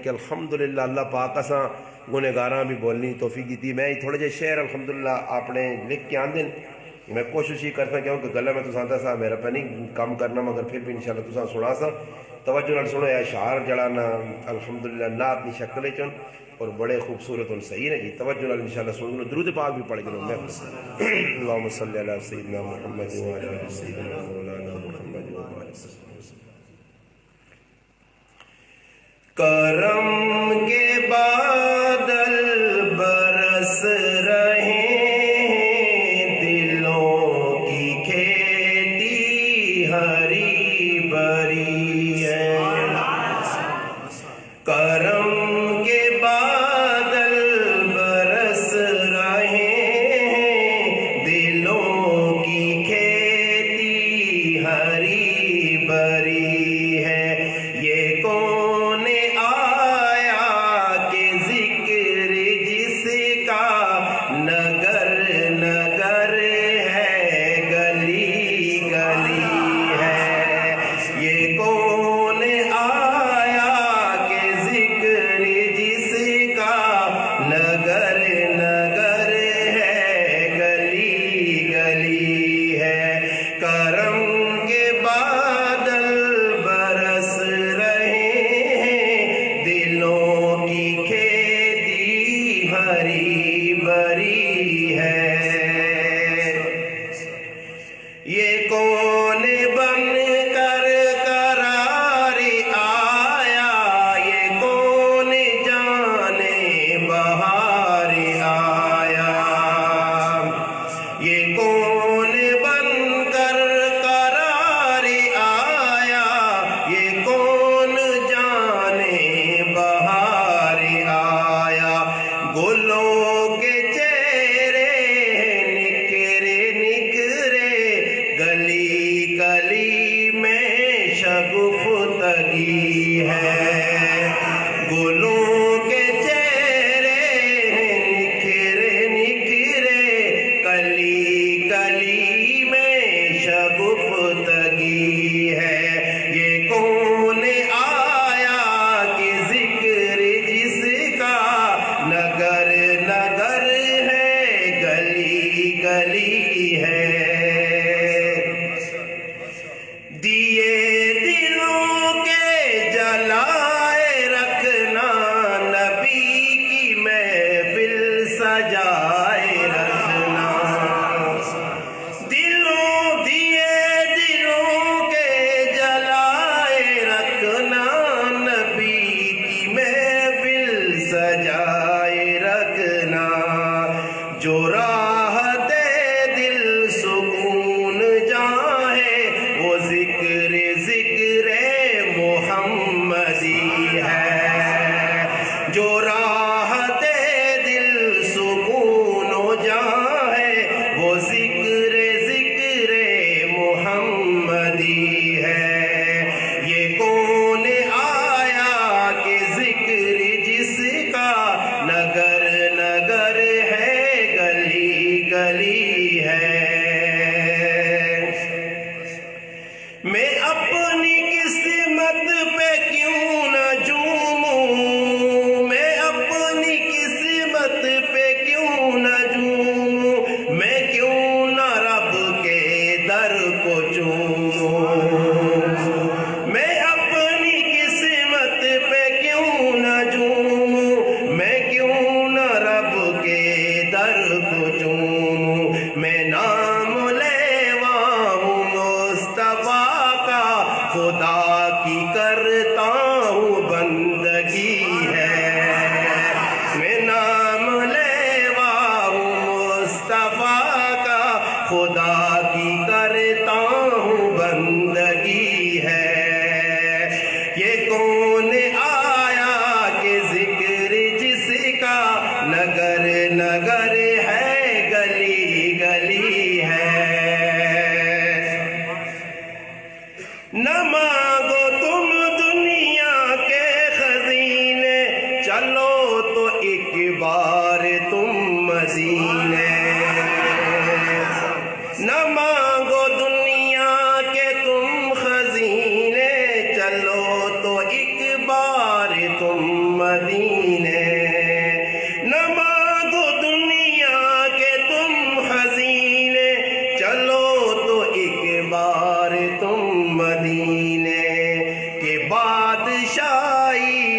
کہ الحمدللہ اللہ پاک اساں گنہگاراں بھی بولنی توفیق دیتی. میں تھوڑے جے شعر الحمدللہ اپنے لکھ کے آندن میں کوشش ہی کرتا کیونکہ گلہ میں تو سانتا سا میرا پہ نہیں کام کرنا مگر پھر بھی انشاءاللہ تو سنا سا توجہ نال سنو. یا اشعار جڑانا الحمدللہ نعت نی شکل چن اور بڑے خوبصورت اور صحیح ہے جی. توجہ نال انشاءاللہ سن لو. درود پاک بھی پڑھ گئے. اللہم صلی علی سیدنا محمد و علی سیدنا مولانا محمد و علی سیدنا. کرم کے بادل برس رہے ہیں دلوں کی کھیتی ہری بھری ہے. کرم کے بادل برس رہے ہیں دلوں کی کھیتی ہری بھری ہے. یہ کون نگر نگر ہے گلی گلی ہے. یہ کون آیا کہ ذکر تم مدینے، نہ مانگو دنیا کے تم خزینے، چلو تو ایک بار تم مدینے، کہ بادشاہی